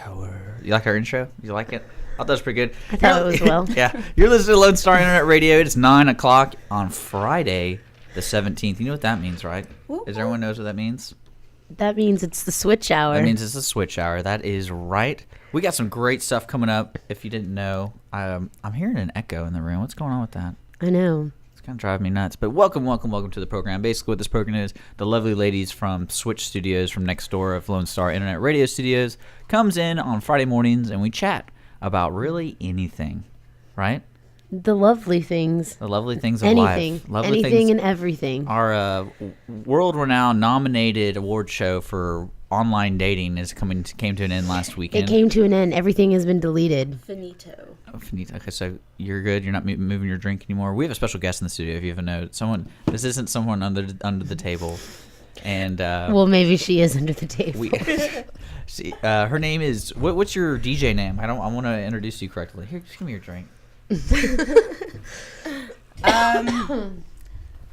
Hour. You like our intro? You like it? I thought it was pretty good. I thought it was well. Yeah. You're listening to Lone Star Internet Radio. It's 9 o'clock on Friday, the 17th. You know what that means, right? Does everyone knows what that means? That means it's the switch hour. That means it's the switch hour. That is right. We got some great stuff coming up. If you didn't know, I'm hearing an echo in the room. What's going on with that? I know. It's kind of driving me nuts. But welcome to the program. Basically, what this program is, the lovely ladies from Switch Studios, from next door of Lone Star Internet Radio Studios, comes in on Friday mornings and we chat about really anything, right? The lovely things. The lovely things of Anything. life. Lovely Anything things. and everything. Our world-renowned nominated award show for online dating came to an end last weekend. It came to an end. Everything has been deleted. Finito. Oh, finito. Okay, so you're good. You're not moving your drink anymore. We have a special guest in the studio. If you haven't known, this isn't someone under the table, and Well, maybe she is under the table. See, her name is what's your DJ name? I want to introduce you correctly. Here, just give me your drink.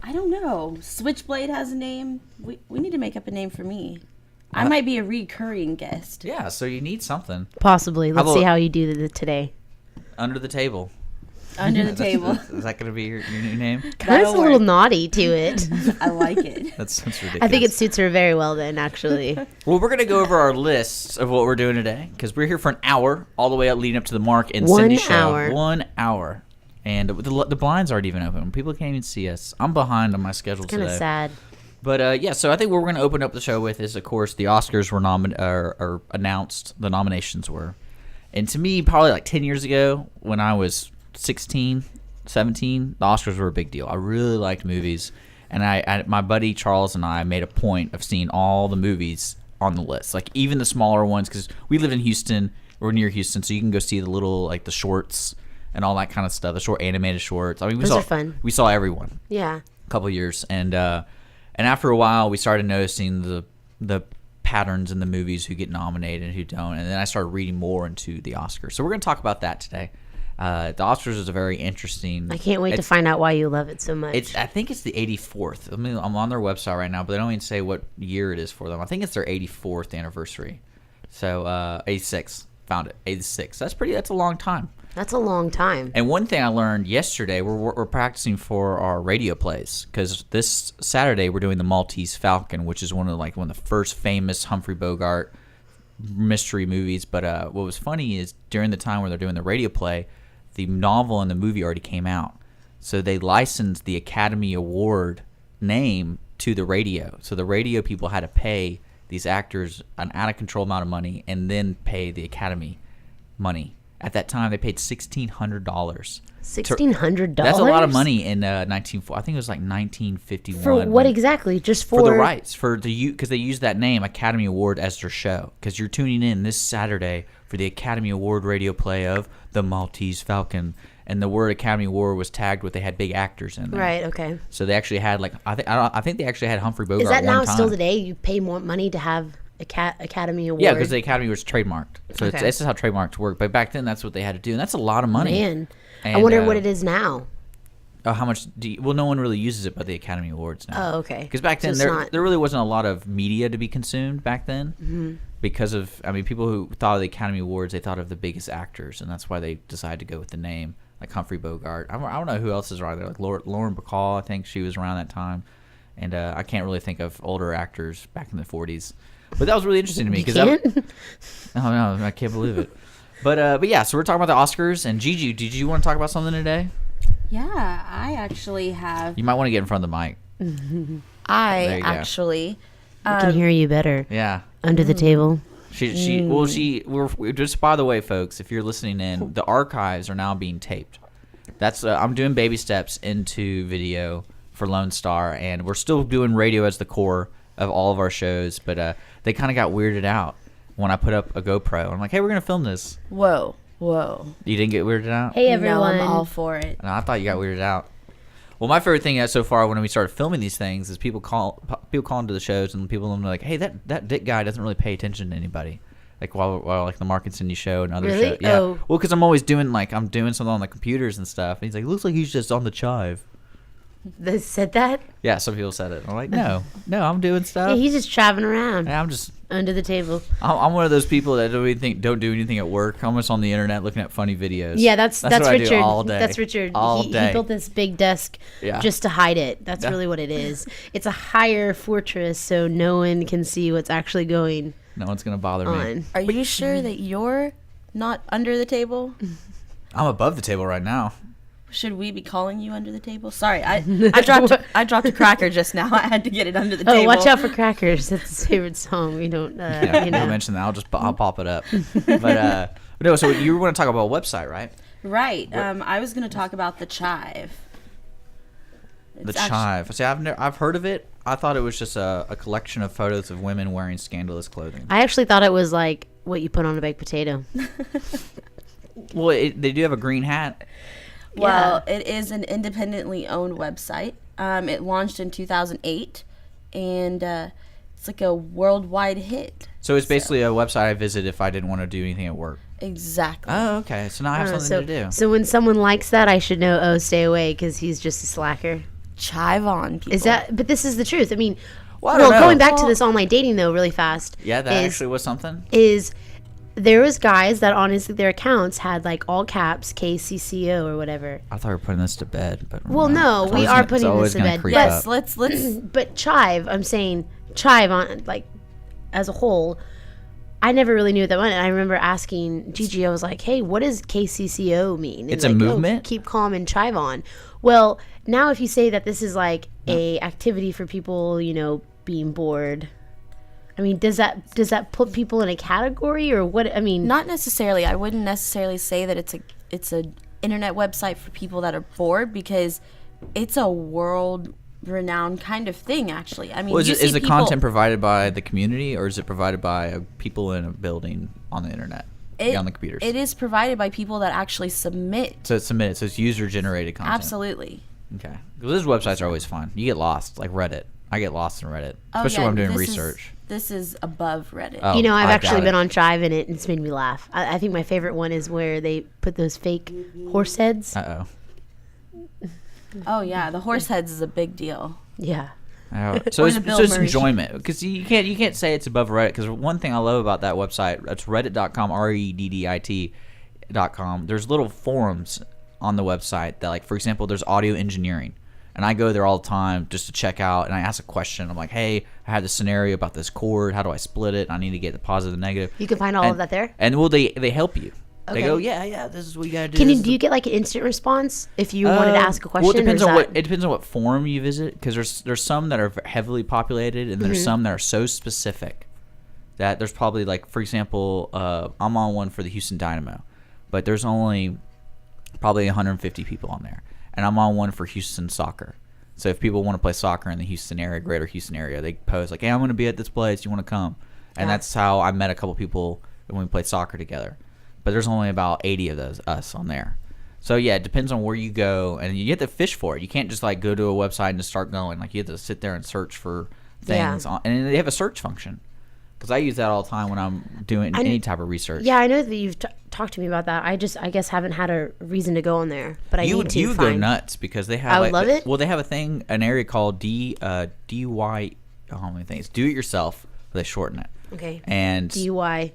I don't know. Switchblade has a name. We need to make up a name for me. I might be a recurring guest. Yeah, so you need something Possibly. Let's about- see how you do today. under the table. Under the table. Is that going to be your new name? Kind of a That'll little work. naughty to it. I like it. That's ridiculous. I think it suits her very well then, actually. Well, we're going to go over our lists of what we're doing today because we're here for an hour, all the way up leading up to the Mark and 1 Cindy show. hour. 1 hour. And the blinds aren't even open. People can't even see us. I'm behind on my schedule Kind of today. sad. But, yeah, so I think what we're going to open up the show with is, of course, the Oscars were are announced. The nominations were. And to me, probably like 10 years ago when I was 16, 17, the Oscars were a big deal. I really liked movies. And my buddy Charles and I made a point of seeing all the movies on the list, like even the smaller ones, because we live in Houston. We're near Houston, so you can go see the little, like the shorts and all that kind of stuff, the short animated shorts. I mean, Those are fun. We saw everyone Yeah. a couple of years. And after a while, we started noticing the patterns in the movies, who get nominated and who don't. And then I started reading more into the Oscars. So we're going to talk about that today. The Oscars is a very interesting. I can't wait to find out why you love it so much. I think it's the 84th. I mean, I'm on their website right now, but they don't even say what year it is for them. I think it's their 84th anniversary. So 86. Found it. 86. That's a long time. That's a long time. And one thing I learned yesterday, we're practicing for our radio plays, because this Saturday we're doing the Maltese Falcon, which is one of the first famous Humphrey Bogart mystery movies. But what was funny is during the time where they're doing the radio play, the novel and the movie already came out, so they licensed the Academy Award name to the radio. So the radio people had to pay these actors an out of control amount of money, and then pay the Academy money. At that time, they paid $1,600. $1,600? That's a lot of money in I think it was like 1951. For what exactly? Just for the rights, because they used that name, Academy Award, as their show. Because you're tuning in this Saturday for the Academy Award radio play of The Maltese Falcon, and the word Academy Award was tagged with, they had big actors in there. Right. Okay. So they actually had I think they actually had Humphrey Bogart. Is that one now time. still today? You pay more money to have Academy Award? Yeah, because the Academy was trademarked. So Okay. this is how trademarks work. But back then, that's what they had to do, and that's a lot of money. Man, And, I wonder what it is now. How much well, no one really uses it but the Academy Awards now. Oh, okay. Because back then, So it's not- there really wasn't a lot of media to be consumed back then. Mm-hmm. Because of, people who thought of the Academy Awards, they thought of the biggest actors, and that's why they decided to go with the name, like Humphrey Bogart. I don't know who else is around there, like Lauren Bacall, I think she was around that time. And I can't really think of older actors back in the 40s. But that was really interesting to me. You can't? Oh, no, I can't believe it. But yeah, so we're talking about the Oscars. And Gigi, did you want to talk about something today? Yeah, I actually have. You might want to get in front of the mic. There I you go. actually. I can hear you better. Yeah. Under the table. We're just, by the way, folks, if you're listening in, the archives are now being taped. That's I'm doing baby steps into video for Lone Star, and we're still doing radio as the core of all of our shows, but they kind of got weirded out when I put up a GoPro. I'm like, hey, we're gonna film this. Whoa. You didn't get weirded out? Hey, everyone. No, I'm all for it. No, I thought you got weirded out. Well, my favorite thing so far when we started filming these things is people call into the shows, and people are like, hey, that Dick guy doesn't really pay attention to anybody. Like while like the Mark and Cindy show and other Really? shows. Yeah. Oh. Well, because I'm always doing something on the computers and stuff. And he's like, looks like he's just on the chive. They said that? Yeah, some people said it. I'm like, no, I'm doing Yeah, stuff. he's just traveling around Yeah, I'm just. under the table. I'm one of those people that don't do anything at work. I'm just on the internet looking at funny videos. Yeah, that's what I do Richard. all day. That's Richard. All he day. built this big desk Yeah. just to hide it. That's Yeah. really what it is. It's a higher fortress, so no one can see what's actually going No one's gonna bother me. on. Are you sure that you're not under the table? I'm above the table right now. Should we be calling you under the table? Sorry, I dropped a cracker just now. I had to get it under the Oh, table. watch out for crackers. That's his favorite song. We don't, Yeah, you know. I'll mention that. I'll pop it up. But no. So you want to talk about a website, right? Right. I was going to talk about the Chive. The It's actu- Chive. See, I've heard of it. I thought it was just a collection of photos of women wearing scandalous clothing. I actually thought it was like what you put on a baked potato. Well, they do have a green hat. Well, it is an independently owned website. It launched in 2008, and it's like a worldwide hit. So it's basically a website I visit if I didn't want to do anything at work. Exactly. Oh, okay. So now I have something so, to do. so when someone likes that, I should know, oh, stay away because he's just a slacker. Chive on, people. Is that? But this is the truth. I mean, Well, I don't know. going back to this online dating though, really fast. Yeah, that actually was something. is there was guys that honestly their accounts had like all caps KCCO or whatever. I thought we were putting this to bed, but Well, no, It's we always are gonna- putting it's always this to gonna bed. creep Yes, up. let's. But Chive, I'm saying Chive on like as a whole. I never really knew what that meant. And I remember asking Gigi, I was like, hey, what does KCCO mean? And It's a like, movement? keep calm and chive on. Well, now if you say that this is like a activity for people, you know, being bored. I mean, does that put people in a category or what? I mean, Not necessarily. I wouldn't necessarily say that it's a internet website for people that are bored, because it's a world renowned kind of thing. Actually, I mean, Well, you is see the people- content provided by the community, or is it provided by people in a building on the internet, on the computers? It is provided by people that actually submit. So it's submitted. So it's user generated content. Absolutely. Okay. Because those websites are always fun. You get lost, like Reddit. I get lost in Reddit, Oh, especially yeah, when I'm doing this research. This is above Reddit. Oh, you know, I've I actually doubt been it. on Chive and it's made me laugh. I think my favorite one is where they put those fake horse heads. Uh Oh yeah, the horse heads is a big deal. Yeah. oh. So Or it's, the Bill so it's Murray enjoyment, because you can't say it's above Reddit, because one thing I love about that website, it's reddit.com, reddit.com. There's little forums on the website that, like, for example, there's audio engineering, and I go there all the time just to check out, and I ask a question. I'm like, hey, I had this scenario about this chord. How do I split it? I need to get the positive and negative. You can find all of that there? And well, they help you. They Okay. go, yeah, this is what you gotta do. Can you This is do you get like an instant response if you wanted to ask a question? Well, it depends or is on that- it depends on what forum you visit, because there's some that are heavily populated, and there's some that are so specific that there's probably, like, for example, I'm on one for the Houston Dynamo, but there's only probably 150 people on there, and I'm on one for Houston Soccer. So if people want to play soccer in the Houston area, greater Houston area, they post like, hey, I'm going to be at this place. You want to come? And Yeah. that's how I met a couple people when we played soccer together. But there's only about 80 of us on there. So yeah, it depends on where you go, and you have to fish for it. You can't just like go to a website and just start going. Like, you have to sit there and search for things, Yeah. and they have a search function. Because I use that all the time when I'm doing any type of research. Yeah, I know that you've talked to me about that. I guess haven't had a reason to go on there, but I you need would to. you would go find. nuts, because they have. I would like, love it. Well, they have an area called DY. How many things? Do it yourself. They shorten it. Okay. And DUI.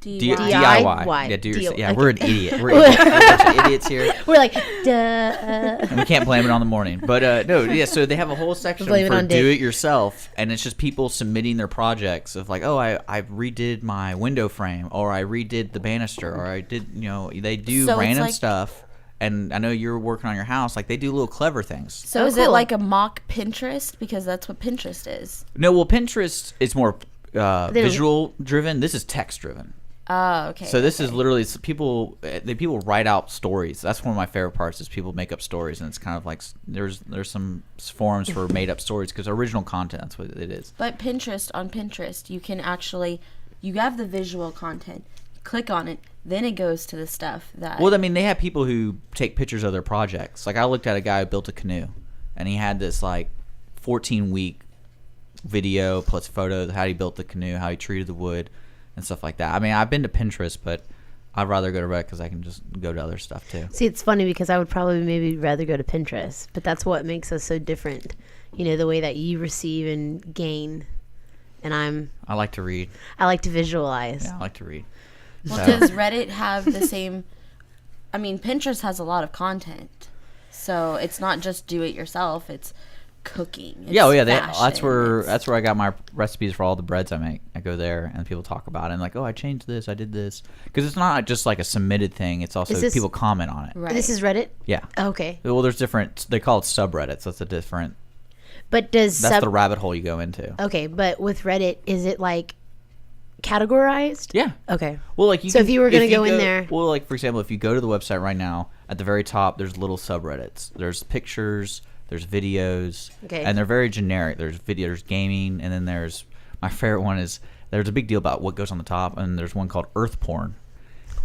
DIY. DIY. Yeah, do Deal. yourself. Yeah, Okay. we're an idiot. We're idiots. We're a bunch of idiots here. We're like, duh. And we can't blame it on the morning. But no, yeah, so they have a whole section Blame it for on Dick. do it yourself, and it's just people submitting their projects of like, oh, I redid my window frame, or I redid the banister, or I did, they do So it's random like- stuff. And I know you're working on your house, like they do little clever things. So Oh, is it cool. like a mock Pinterest? Because that's what Pinterest is. No, well, Pinterest is more don't- visual driven. This is text driven. Oh, okay. So this is literally people write out stories. That's one of my favorite parts, is people make up stories, and it's kind of like there's some forums for made up stories, because original content, that's what it is. But on Pinterest, you can actually, you have the visual content. Click on it, then it goes to the stuff that. Well, I mean, they have people who take pictures of their projects. Like, I looked at a guy who built a canoe, and he had this like 14-week video plus photos of how he built the canoe, how he treated the wood, and stuff like that. I mean, I've been to Pinterest, but I'd rather go to Reddit because I can just go to other stuff too. See, it's funny because I would probably maybe rather go to Pinterest, but that's what makes us so different. You know, the way that you receive and gain, and I like to read. I like to visualize. Yeah, I like to read. Well, So- does Reddit have the same? I mean, Pinterest has a lot of content, so it's not just do it yourself. It's cooking. It's Yeah, fashion, that's where it's- I got my recipes for all the breads I make. I go there and people talk about it and like, oh, I changed this, I did this, because it's not just like a submitted thing. It's also Is this- people comment on it. Right. This is Reddit. Yeah. Okay, Well, there's different. They call it subreddits. That's a different. but does That's the rabbit hole you go into. okay? But with Reddit, is it like categorized? Yeah. Okay. Well, like you. So can- if you were gonna go in there- Well, like for example, if you go to the website right now, at the very top, there's little subreddits. There's pictures. There's videos. Okay. And they're very generic. There's video. There's gaming, and then there's my favorite one is there's a big deal about what goes on the top, and there's one called Earth Porn,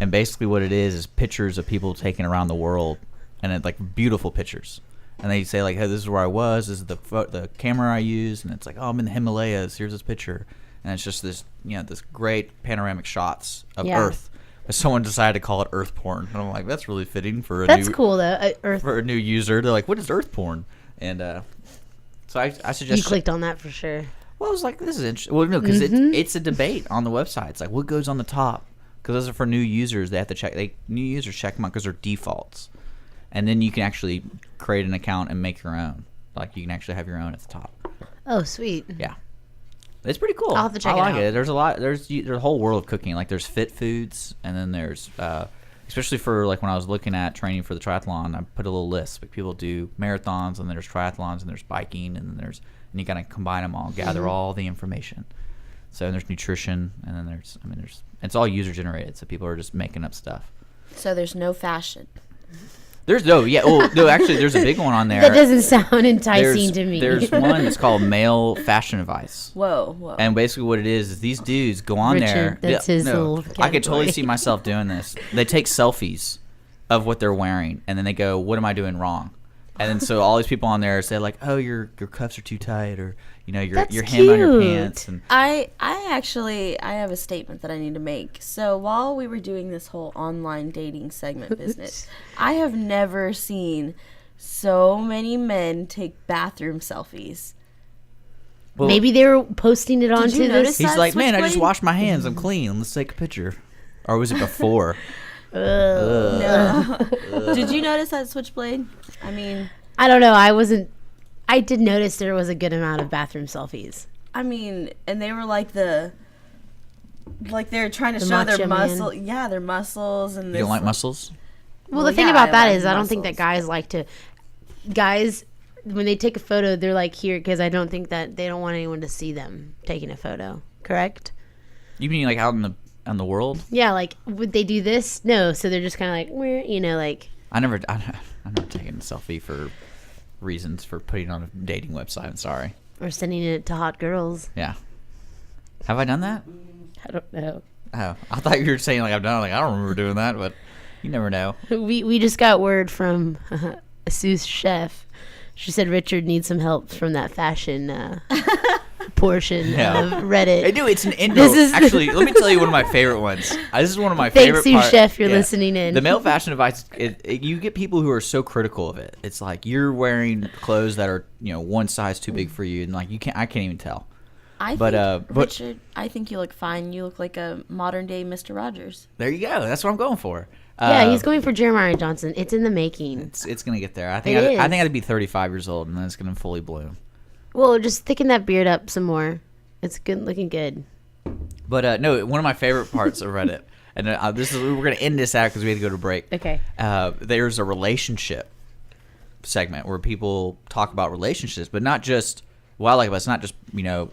and basically what it is pictures of people taken around the world, and it's like beautiful pictures. And they say like, hey, this is where I was. This is the camera I used, and it's like, oh, I'm in the Himalayas. Here's this picture, and it's just this this great panoramic shots of Yeah. Earth. But someone decided to call it Earth Porn, and I'm like, that's really fitting for a That's new cool though. Earth. for a new user. They're like, what is Earth Porn? And so I You suggest. clicked on that for sure. Well, I was like, this is interesting. Well, no, because it's a debate on the website. It's like, what goes on the top? Because those are for new users. They have to check. New users check them out because they're defaults, and then you can actually create an account and make your own. Like you can actually have your own at the top. Oh, sweet. Yeah, it's pretty cool. I'll have to check I it like out. it. There's a lot. There's a whole world of cooking. Like there's fit foods, and then there's especially for like when I was looking at training for the triathlon, I put a little list. Like people do marathons, and there's triathlons, and there's biking, and then and you kind of combine them all, gather Mm-hmm. all the information. So there's nutrition, and then there's it's all user generated. So people are just making up stuff. So there's no fashion. There's actually there's a big one on there. That doesn't sound enticing there's, to me. There's one that's called Male Fashion Advice. Whoa. And basically what it is these dudes go on Richard, there. that's his little I could totally category. see myself doing this. They take selfies of what they're wearing, and then they go, what am I doing wrong? And then so all these people on there say like, oh, your cuffs are too tight, or That's your hem on your cute. pants. And I have a statement that I need to make. So while we were doing this whole online dating segment business, I have never seen so many men take bathroom selfies. well, Maybe they were posting it onto you notice this. he's that like, man, I just Switchblade? washed my hands. I'm clean. Let's take a picture. Or was it before? No. Did you notice that Switchblade? I mean, I don't know. I did notice there was a good amount of bathroom selfies. and they were like they're trying to The show their macho man. muscle. Yeah, their muscles and You don't like muscles? Well, Well, the thing yeah, about I that like is, I don't think that muscles. guys like to. Guys, when they take a photo, they're like here because I don't think that they don't want anyone to see them taking a photo. Correct? You mean like out in the world? Yeah. Like, would they do this? No. So they're just kind of like, where like. I've never taken a selfie for reasons for putting it on a dating website. I'm sorry. Or sending it to hot girls. Yeah. Have I done that? I don't know. Oh, I thought you were saying like I've done it. Like I don't remember doing that, but you never know. We just got word from a sous chef. She said Richard needs some help from that fashion portion Yeah. of Reddit. I do. It's an intro. This is- Actually, let me tell you one of my favorite ones. This is one of my Thanks, favorite sous part- chef, you're listening in. The male fashion advice. You get people who are so critical of it. It's like you're wearing clothes that are one size too big for you, and like I can't even tell. But Richard, I think you look fine. You look like a modern day Mr. Rogers. There you go. That's what I'm going for. Yeah, he's going for Jeremiah Johnson. It's in the making. It's gonna get there. I think. It I is. think I'd be 35 years old, and then it's gonna fully bloom. Well, just thicken that beard up some more. It's good, looking good. But no, one of my favorite parts of Reddit, and we're gonna end this out because we had to go to break. Okay. There's a relationship segment where people talk about relationships, but not just. What I like about it's not just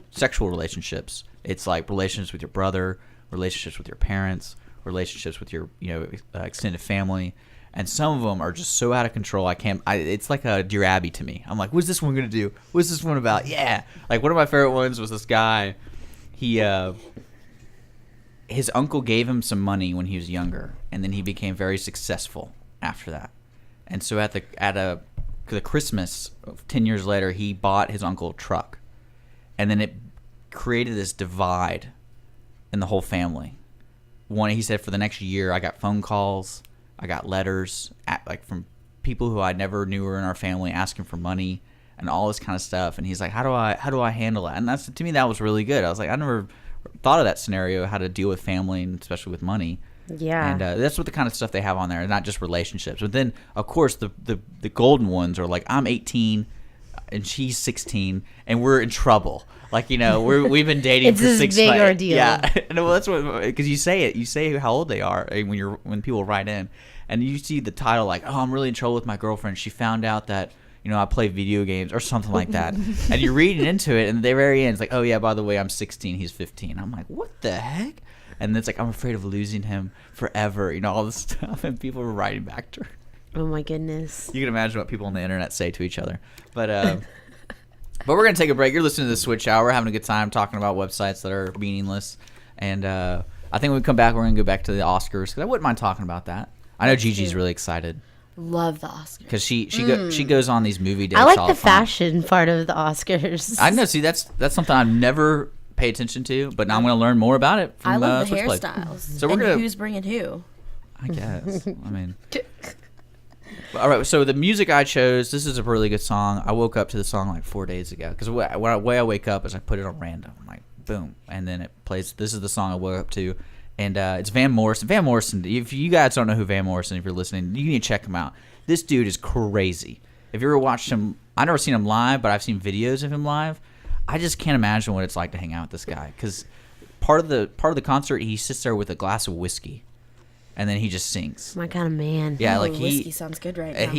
sexual relationships. It's like relationships with your brother, relationships with your parents, relationships with your extended family, and some of them are just so out of control. It's like a Dear Abby to me. I'm like, what's this one gonna do? What's this one about? Yeah, like one of my favorite ones was this guy. His uncle gave him some money when he was younger, and then he became very successful after that. And so at the Christmas 10 years later, he bought his uncle a truck, and then it created this divide in the whole family. he said for the next year, I got phone calls, I got letters from people who I never knew were in our family asking for money and all this kind of stuff. And he's like, how do I handle that? And that's, to me, that was really good. I was like, I never thought of that scenario, how to deal with family and especially with money. Yeah. And that's what the kind of stuff they have on there, not just relationships. But then, of course, the golden ones are like, I'm 18 and she's 16 and we're in trouble. Like, we've been dating it's for this 6 big months. ordeal. Yeah. No, because you say how old they are when people write in, and you see the title like, oh, I'm really in trouble with my girlfriend. She found out that I play video games or something like that. And you're reading into it, and at the very end, it's like, oh yeah, by the way, I'm 16, he's 15. I'm like, what the heck? And it's like, I'm afraid of losing him forever. All this stuff, and people were writing back to her. Oh my goodness. You can imagine what people on the internet say to each other. But we're going to take a break. You're listening to the Switch Hour. We're having a good time talking about websites that are meaningless. And I think when we come back, we're going to go back to the Oscars, because I wouldn't mind talking about that. I know Gigi's really excited. Love the Oscars. Because she goes on these movie dates. I like all the time. fashion part of the Oscars. I know. See, that's something I've never paid attention to, but now I'm going to learn more about it from I love the Switchblade. hairstyles. So we're and gonna, who's bringing who? I guess. I mean... All right, so the music I chose, this is a really good song. I woke up to the song like 4 days ago, because the way I wake up is I put it on random. I'm like, boom, and then it plays. This is the song I woke up to, and it's Van Morrison. Van Morrison, if you guys don't know who Van Morrison, if you're listening, you need to check him out. This dude is crazy. If you ever watched him, I've never seen him live, but I've seen videos of him live. I just can't imagine what it's like to hang out with this guy, because part of the concert, he sits there with a glass of whiskey. And then he just sings. My kind of man. Yeah, Ooh, like whiskey sounds good right now.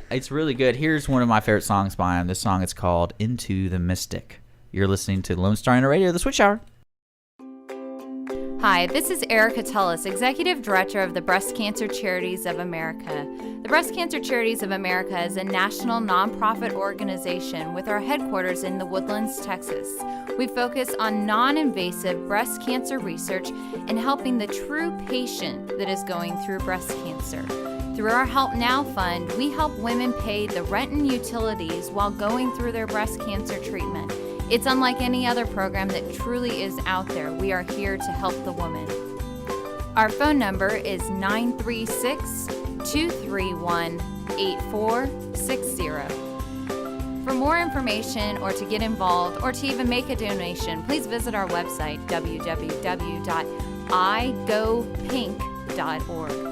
It's really good. Here's one of my favorite songs by him. This song is called "Into the Mystic." You're listening to Lone Star Internet Radio, the Switch Hour. Hi, this is Erica Tullis, Executive Director of the Breast Cancer Charities of America. The Breast Cancer Charities of America is a national nonprofit organization with our headquarters in The Woodlands, Texas. We focus on non-invasive breast cancer research and helping the true patient that is going through breast cancer. Through our Help Now Fund, we help women pay the rent and utilities while going through their breast cancer treatment. It's unlike any other program that truly is out there. We are here to help the woman. Our phone number is 936-231-8460. For more information or to get involved or to even make a donation, please visit our website, www.igopink.org.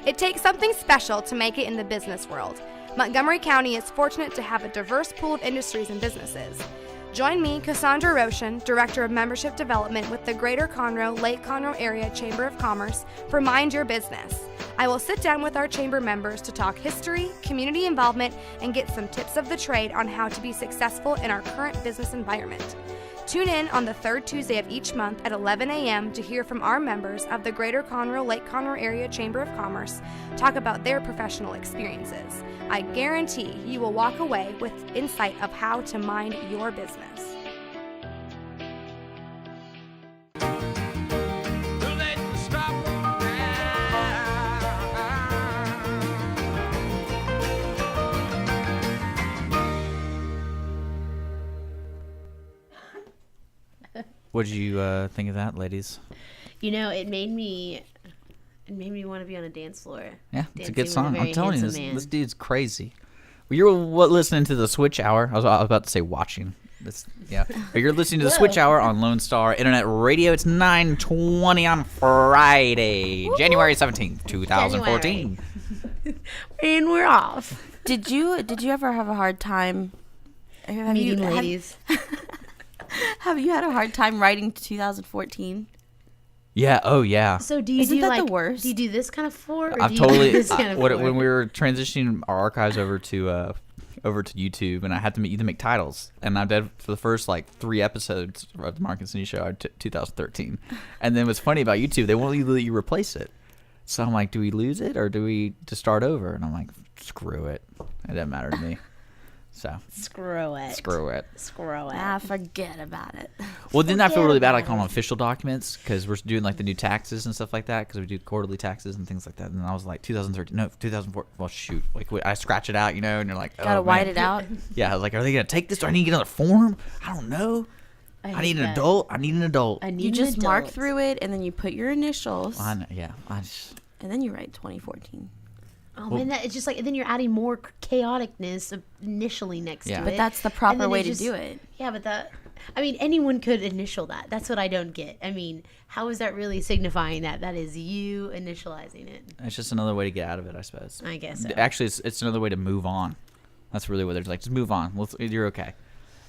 It takes something special to make it in the business world. Montgomery County is fortunate to have a diverse pool of industries and businesses. Join me, Cassandra Roshan, Director of Membership Development with the Greater Conroe, Lake Conroe Area Chamber of Commerce for Mind Your Business. I will sit down with our chamber members to talk history, community involvement, and get some tips of the trade on how to be successful in our current business environment. Tune in on the third Tuesday of each month at 11 a.m. to hear from our members of the Greater Conroe, Lake Conroe Area Chamber of Commerce talk about their professional experiences. I guarantee you will walk away with insight of how to mind your business. What did you think of that, ladies? It made me want to be on a dance floor. Yeah, it's a dancing good with song. very I'm telling you, handsome man. this dude's crazy. Well, you're listening to the Switch Hour. I was about to say watching. But you're listening to the Switch Hour on Lone Star Internet Radio. It's 9:20 on Friday, January 17th, 2014. And we're off. Did you ever have a hard time Meeting ladies. Have you had a hard time writing 2014? Yeah. Oh, yeah. So do you Isn't do that like the worst? Do you do this kind of floor? Or I've do you totally do this kind of floor? when we were transitioning our archives over to YouTube, and I had to make titles, and I did for the first like 3 episodes of the Mark and Cindy show, 2013, and then what's funny about YouTube, they won't let you replace it. So I'm like, do we lose it or do we just start over? And I'm like, screw it, it doesn't matter to me. So Screw it. screw it. Screw it. Ah, forget about it. Well, didn't I feel really bad about like on official documents because we're doing like the new taxes and stuff like that because we do quarterly taxes and things like that. And I was like 2013, no 2004. Well, shoot, like I scratch it out, and you're like, Gotta oh, white man. it out. Yeah, I was like, are they gonna take this? Do I need to get another form? I don't know. I hate need an that. adult. I need an adult. I need You an just mark adult. through it, and then you put your initials, I know, yeah, I just, and then you write 2014. Oh man, that it's just like then you're adding more chaoticness initially next Yeah. to But it. that's the And proper then way it to just- do it. Yeah, but I mean, anyone could initial that. That's what I don't get. I mean, how is that really signifying that? That is you initializing it. it's just another way to get out of it, I suppose. I guess so. Actually, it's another way to move on. That's really what they're like. Just move on. You're okay.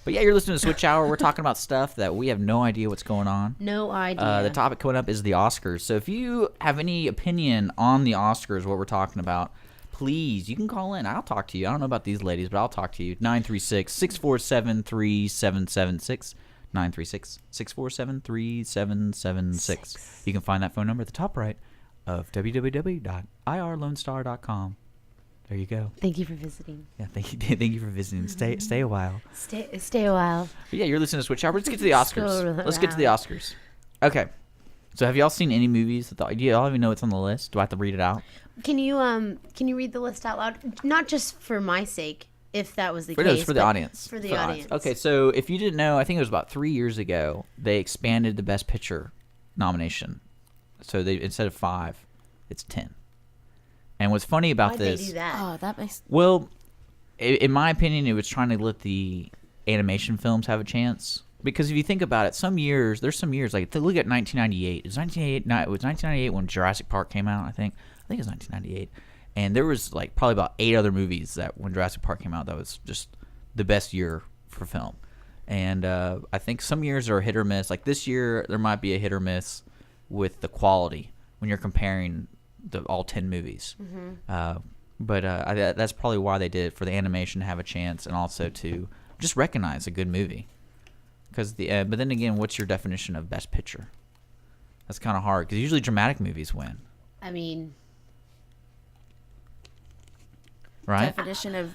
But yeah, you're listening to Switch Hour. We're talking about stuff that we have no idea what's going on. No idea. The topic coming up is the Oscars. So if you have any opinion on the Oscars, what we're talking about, please, you can call in. I'll talk to you. I don't know about these ladies, but I'll talk to you. 936-647-3776. 936-647-3776. You can find that phone number at the top right of www.irlonestar.com. There you go. Thank you for visiting. Yeah, thank you for visiting. Stay a while. Stay a while. But yeah, you're listening to Switch Hour. Let's get to the Oscars. Scroll Let's get to the around. Oscars. Okay. So have y'all seen any movies? Do y'all even know what's on the list? Do I have to read it out? Can you read the list out loud? Not just for my sake, if that was the For, case. no, it's for the but audience. For the audience. Okay, so if you didn't know, I think it was about 3 years ago, they expanded the Best Picture nomination. So they instead of 5, it's 10. And what's funny about Why'd this... they do that? Oh, that makes Well, in my opinion, it was trying to let the animation films have a chance. Because if you think about it, there's some years, like look at 1998. It was 1998 when Jurassic Park came out, I think. I think it was 1998. And there was like probably about 8 other movies that when Jurassic Park came out that was just the best year for film. And I think some years are hit or miss. Like this year, there might be a hit or miss with the quality when you're comparing all 10 movies. But that's probably why they did it, for the animation to have a chance and also to just recognize a good movie. But then again, what's your definition of Best Picture? That's kind of hard because usually dramatic movies win, I mean, right? definition of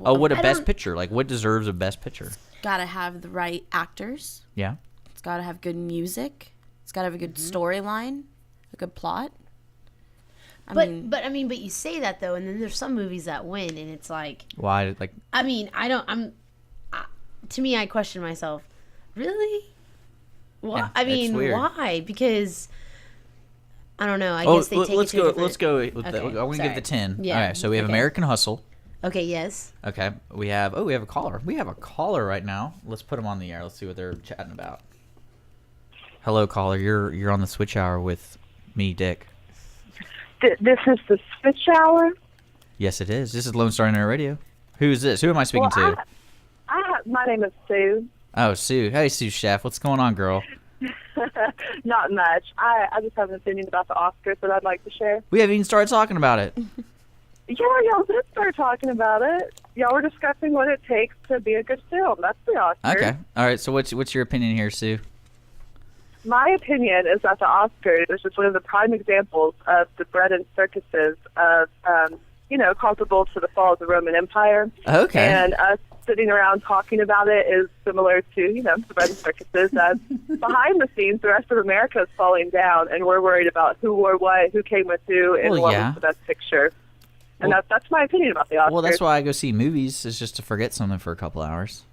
Oh, what a I Best don't- Picture! Like what deserves a Best Picture? gotta have the right actors. Yeah. It's gotta have good music. It's gotta have a good Mm-hmm. storyline, a good plot. but you say that though, and then there's some movies that win, and it's like, Why? Like I mean, to me, I question myself. Really? Why? Yeah, I it's mean, weird. why? Because I don't know. I guess they take let's it to a go. different- Let's go. With Okay, I'm gonna give sorry. the 10. Yeah, All right. So we have okay. American Hustle. Okay. Yes. Okay. We have a caller. We have a caller right now. Let's put him on the air. Let's see what they're chatting about. Hello, caller. You're on the Switch Hour with me, Dick. This is the Switch Hour. Yes, it is. This is Lone Star Internet Radio. Who is this? Who am I speaking Well, to? My name is Sue. Oh, Sue. Hey, Sue Chef. What's going on, girl? Not much. I just have an opinion about the Oscars that I'd like to share. We haven't even started talking about it. Yeah, y'all did start talking about it. Y'all were discussing what it takes to be a good film. That's the Oscars. Okay. All right. So what's your opinion here, Sue? My opinion is that the Oscars is just one of the prime examples of the bread and circuses of, comparable to the fall of the Roman Empire. Okay. And us sitting around talking about it is similar to, the bread and circuses. As behind the scenes, the rest of America is falling down, and we're worried about who wore what, who came with who, and Well, what yeah. was the best picture. And Well- that's my opinion about the Oscars. Well, that's why I go see movies, is just to forget something for a couple hours.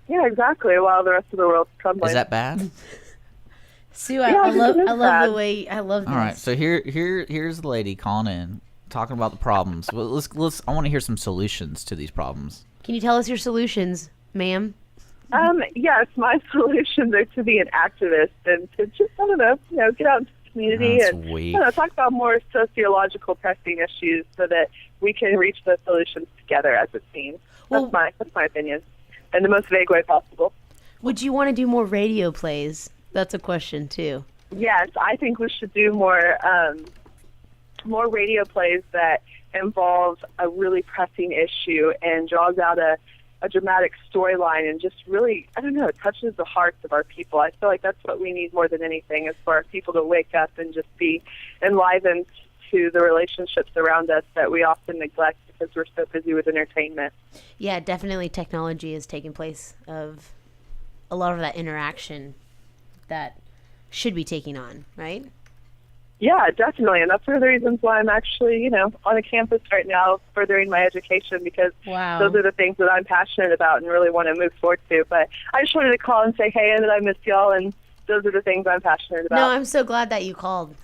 Yeah, exactly, while the rest of the world's crumbling. Is that bad? Sue, Yeah, I this love is the sad. way I love this. All right. So here's the lady calling in, talking about the problems. Well, let's. I want to hear some solutions to these problems. Can you tell us your solutions, ma'am? Yes, my solutions are to be an activist and to just, I don't know, get out into the community That's and weak. talk about more sociological pressing issues so that we can reach those solutions together, as it seems. Well- That's my opinion, in the most vague way possible. Would you want to do more radio plays? That's a question too. Yes, I think we should do more radio plays that involve a really pressing issue and draws out a dramatic storyline and just really, I don't know, it touches the hearts of our people. I feel like that's what we need more than anything, is for our people to wake up and just be enlivened to the relationships around us that we often neglect because we're so busy with entertainment. Yeah, definitely technology is taking place of a lot of that interaction that should be taking on, right? Yeah, definitely. And that's one of the reasons why I'm actually, on a campus right now furthering my education, because Wow. those are the things that I'm passionate about and really want to move forward to. But I just wanted to call and say, hey, that I miss y'all, and those are the things I'm passionate about. No, I'm so glad that you called.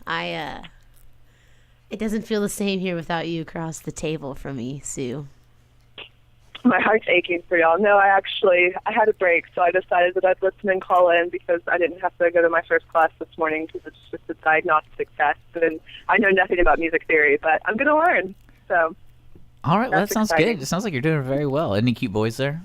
It doesn't feel the same here without you across the table from me, Sue. My heart's aching for y'all. No, I had a break, so I decided that I'd listen and call in because I didn't have to go to my first class this morning because it's just a diagnostic test. And I know nothing about music theory, but I'm going to learn. So, All right, well, that That's sounds exciting. good. It sounds like you're doing very well. Any cute boys there?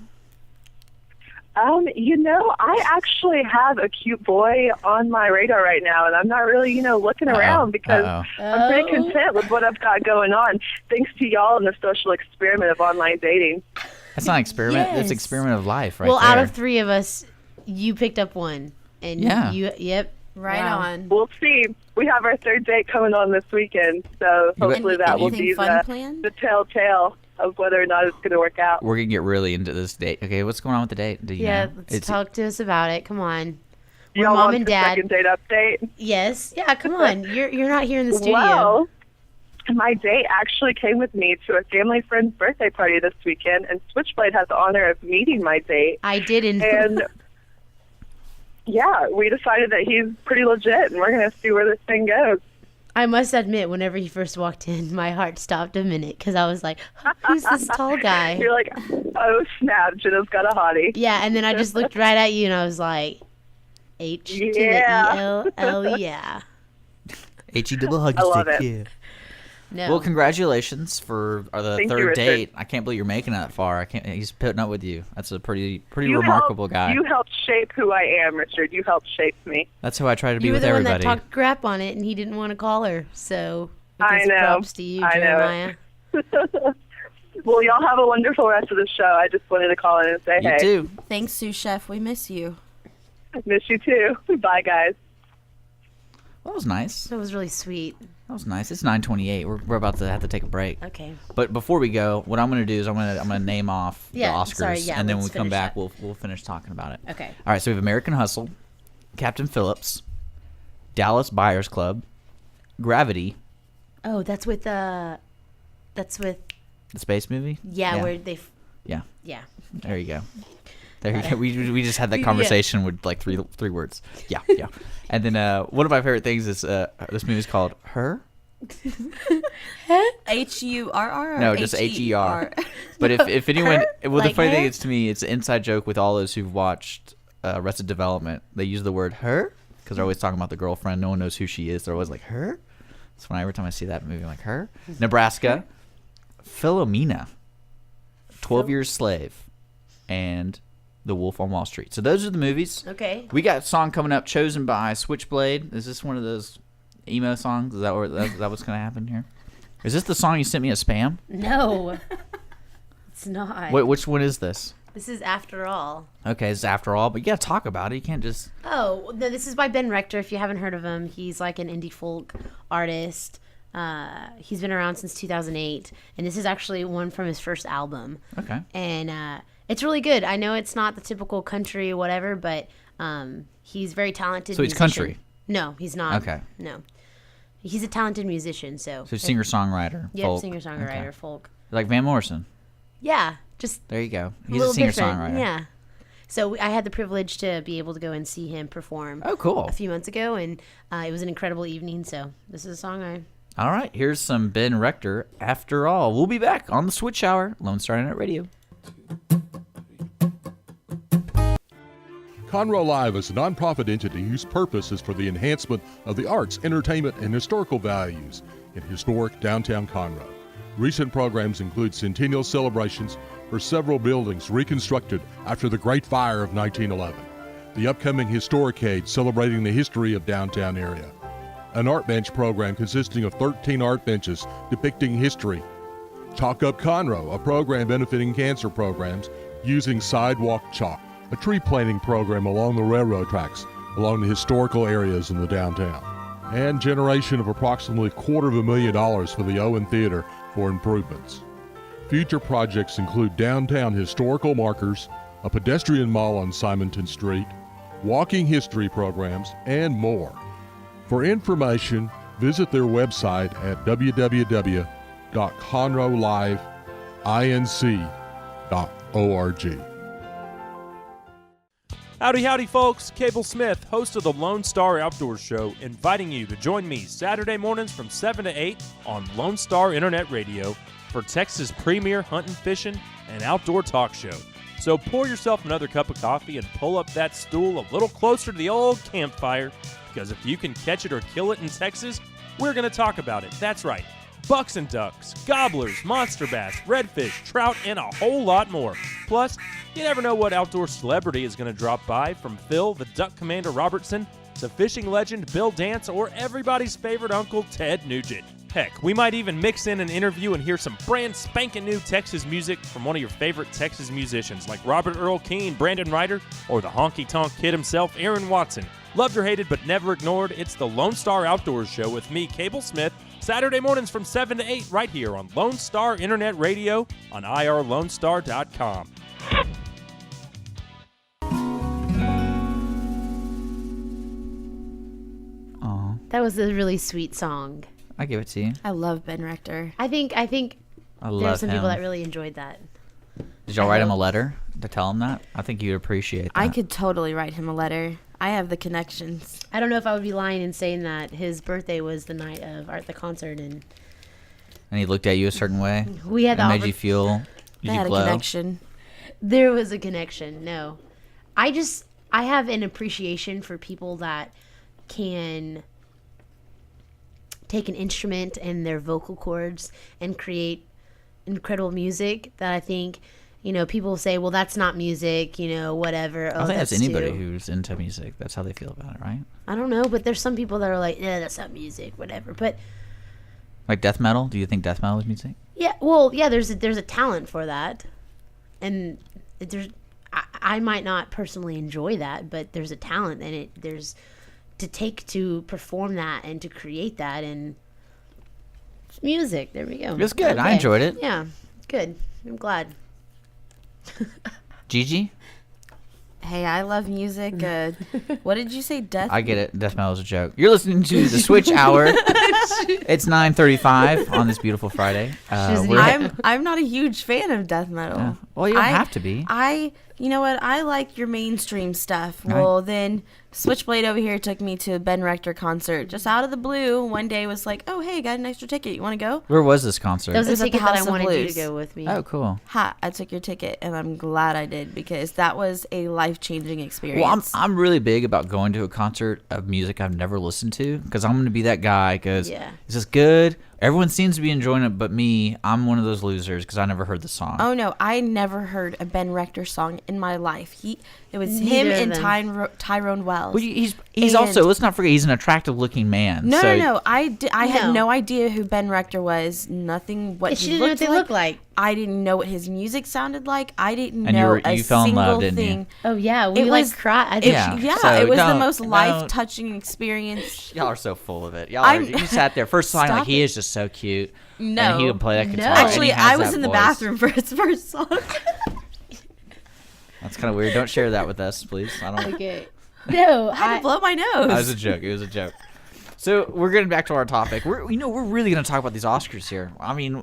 I actually have a cute boy on my radar right now, and I'm not really, looking around because I'm pretty content with what I've got going on, thanks to y'all and the social experiment of online dating. That's not an experiment. That's Yes. experiment of life, right Well, there. out of 3 of us, you picked up one. And Yeah. Yep. Right Wow. on. We'll see. We have our 3rd date coming on this weekend, so hopefully that will Anything be fun planned? the telltale of whether or not it's going to work out. We're going to get really into this date. Okay, what's going on with the date? Do you Yeah, know? let's talk to us about it. Come on. We're Y'all mom want and the dad. second date update? Yes. Yeah, come on. You're not here in the studio. Well, my date actually came with me to a family friend's birthday party this weekend, and Switchblade has the honor of meeting my date. I didn't. And yeah, we decided that he's pretty legit, and we're going to see where this thing goes. I must admit, whenever he first walked in, my heart stopped a minute because I was like, who's this tall guy? You're like, oh, snap, Jenna's got a hottie. Yeah, and then I just looked right at you and I was like, H to Yeah. the E-L-L, yeah. H-E-double hug I love stick, it. yeah. No. Well, congratulations for the Thank you, third Richard. date. I can't believe you're making it that far. I can't. He's putting up with you. That's a pretty You remarkable helped, guy. You helped shape who I am, Richard. You helped shape me. That's how I try to be you were with the one everybody. that talked crap on it and he didn't want to call her. So, I guess know. props to you, I know. Jeremiah. Well, y'all have a wonderful rest of the show. I just wanted to call in and say You hey. too. Thanks, Sous Chef. We miss you. Miss you too. Bye, guys. That was nice. That was really sweet. That was nice. It's 9:28. We're about to have to take a break. Okay. But before we go, what I'm going to do is I'm going to name off Yeah, the Oscars, sorry, yeah, and then when let's we come finish back, that. we'll finish talking about it. Okay. All right. So we have American Hustle, Captain Phillips, Dallas Buyers Club, Gravity, Oh, that's with the space movie. yeah, where they Yeah. yeah. There you go. There you go. We just had that conversation with like three words. Yeah, yeah. And then one of my favorite things is this movie's called Her. H-U-R-R? No, just H-E-R. But if anyone, well, the Like funny thing her? is to me, it's an inside joke with all those who've watched Arrested Development. They use the word her because they're always talking about the girlfriend. No one knows who she is. They're always like her. So every time I see that movie, I'm like her. Nebraska, Philomena, 12 Years Slave, and The Wolf on Wall Street. So those are the movies. Okay. We got a song coming up chosen by Switchblade. Is this one of those emo songs? Is that what's going to happen here? Is this the song you sent me as spam? No. It's not. Wait, which one is this? This is After All. Okay, it's After All, but you got to talk about it. You can't just... Oh, no, this is by Ben Rector. If you haven't heard of him, he's like an indie folk artist. He's been around since 2008, and this is actually one from his first album. Okay. And it's really good. I know it's not the typical country or whatever, but he's very talented. So he's musician. country? No, he's not. Okay. No, he's a talented musician. So singer-songwriter, Yep, folk. singer-songwriter, Okay. folk. Like Van Morrison. Yeah, just There you go. a He's a little different. singer-songwriter. Yeah. So I had the privilege to be able to go and see him perform. Oh, cool. A few months ago, and it was an incredible evening. So this is a song All right, here's some Ben Rector, After All. We'll be back on the Switch Hour, Lone Star Internet Radio. Conroe Live is a nonprofit entity whose purpose is for the enhancement of the arts, entertainment, and historical values in historic downtown Conroe. Recent programs include centennial celebrations for several buildings reconstructed after the Great Fire of 1911, the upcoming Historicade celebrating the history of downtown area, an art bench program consisting of 13 art benches depicting history, Chalk Up Conroe, a program benefiting cancer programs using sidewalk chalk, a tree planting program along the railroad tracks along the historical areas in the downtown, and generation of approximately $250,000 for the Owen Theater for improvements. Future projects include downtown historical markers, a pedestrian mall on Simonton Street, walking history programs, and more. For information, visit their website at www.conroliveinc.org. Howdy, folks. Cable Smith, host of the Lone Star Outdoors Show, inviting you to join me Saturday mornings from 7 to 8 on Lone Star Internet Radio for Texas' premier hunting, fishing, and outdoor talk show. So pour yourself another cup of coffee and pull up that stool a little closer to the old campfire, because if you can catch it or kill it in Texas, we're going to talk about it. That's right. Bucks and ducks, gobblers, monster bass, redfish, trout, and a whole lot more. Plus, you never know what outdoor celebrity is going to drop by, from Phil the Duck Commander Robertson to fishing legend Bill Dance or everybody's favorite uncle Ted Nugent. Heck, we might even mix in an interview and hear some brand spanking new Texas music from one of your favorite Texas musicians like Robert Earl Keen, Brandon Ryder, or the honky-tonk kid himself, Aaron Watson. Loved or hated but never ignored, it's the Lone Star Outdoors Show with me, Cable Smith, Saturday mornings from 7 to 8 right here on Lone Star Internet Radio on irlonestar.com. Aw, That was a really sweet song. I give it to you. I love Ben Rector. I think I there are love some him. people that really enjoyed that. Did y'all write him a letter to tell him that? I think you'd appreciate that. I could totally write him a letter. I have the connections. I don't know if I would be lying in saying that his birthday was the night of the concert, and And he looked at you a certain way. we had the It made you feel. They Did you had a glow? connection. There was a connection. No, I have an appreciation for people that can take an instrument and their vocal cords and create incredible music that I think, people say, well, that's not music, whatever. I think that's too. anybody who's into music. That's how they feel about it, right? I don't know, but there's some people that are like, yeah, that's not music, whatever. But Like death metal? Do you think death metal is music? yeah, well, yeah, there's a talent for that, and I might not personally enjoy that, but there's a talent, and there's to perform that and to create that, and it's music. There we go. It's good. I enjoyed it. Yeah, good. I'm glad. Gigi? Hey, I love music. What did you say? Death? I get it. Death metal is a joke. You're listening to the Switch Hour. It's 9:35 on this beautiful Friday. I'm not a huge fan of death metal. Well, you don't have to be. You know what? I like your mainstream stuff. Right. Well, then Switchblade over here took me to a Ben Rector concert. Just out of the blue, one day was like, oh, hey, got an extra ticket. You want to go? Where was this concert? That was It was a at the ticket that House I of wanted you to Blues. go with me. Oh, cool. Ha, I took your ticket, and I'm glad I did, because that was a life-changing experience. Well, I'm really big about going to a concert of music I've never listened to, because I'm going to be that guy. Because Yeah. is this good? Everyone seems to be enjoying it, but me, I'm one of those losers because I never heard the song. Oh no, I never heard a Ben Rector song in my life. It was Neither him of and them. Tyrone Wells. Well, he's And- also, let's not forget, he's an attractive looking man. No, so no. I had No. no idea who Ben Rector was. Nothing. What She he didn't know what looked they like. look like. I didn't know what his music sounded like. I didn't And know you fell in single love, didn't you? thing. Oh yeah, we It like was- cried. Yeah. So it was the don't- most don't- life-touching experience. Y'all are so full of it. Y'all I'm- you sat there first song like Stop he it. is just so cute. No. And he would play that No. guitar. and he Actually, has I was that in the voice. bathroom for his first song. That's kind of weird. Don't share that with us, please. I don't. Okay. No, I had to blow my nose. That was a joke. It was a joke. So we're getting back to our topic. We're really gonna talk about these Oscars here. I mean,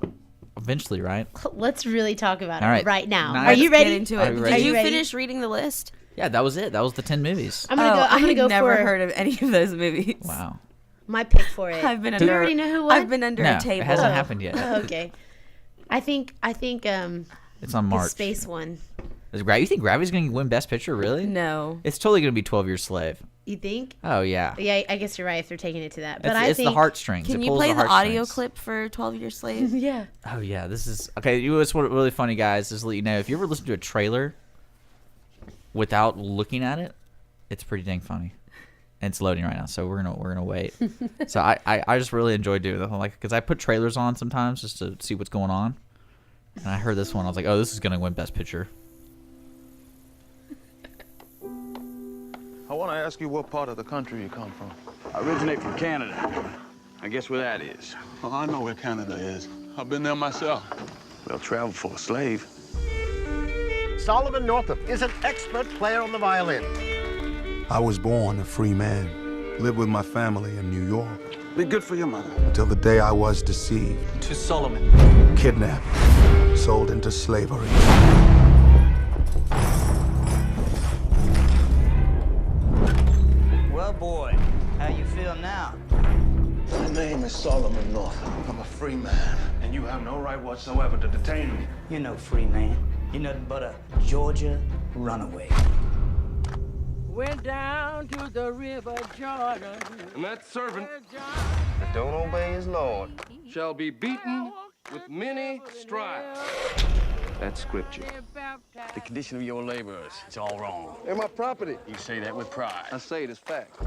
eventually, right? let's really talk about All it right. right now. Now Are you Let's ready? Get into Are it. you Did ready? you Ready? finish reading the list? Yeah, that was it. That was the 10 movies. I'm gonna go. I'm gonna go never for heard of any of those movies. Wow. my pick for it. I've been Do you under. already know who won? I've been under No, a table. it hasn't happened yet. Oh, okay. I think It's on the March. space one. You think Gravity's gonna win Best Picture? Really? No. It's totally gonna be 12 Years Slave. You think? Oh yeah. Yeah, I guess you're right if they're taking it to that. But It's I the think heartstrings. Can It you pulls play the audio heartstrings. clip for 12 Years Slave? Yeah. Oh yeah, this is okay. What's really funny, guys, is to let you know if you ever listen to a trailer without looking at it, it's pretty dang funny. And it's loading right now, so we're gonna wait. So I just really enjoy doing that, like, because I put trailers on sometimes just to see what's going on. And I heard this one, I was like, oh, this is gonna win Best Picture. I want to ask you what part of the country you come from. I originate from Canada. I guess where that is. Oh, I know where Canada is. I've been there myself. Well, travel for a slave. Solomon Northup is an expert player on the violin. I was born a free man, lived with my family in New York. Be good for your mother. Until the day I was deceived, To Solomon. kidnapped, sold into slavery. Well, boy, how you feel now? My name is Solomon Northup. I'm a free man, and you have no right whatsoever to detain me. You're no free man. You're nothing but a Georgia runaway. Went down to the river Jordan. And that servant that don't obey his Lord shall be beaten with many stripes. That's scripture. The condition of your laborers, it's all wrong. They're my property. You say that with pride. I say it as fact.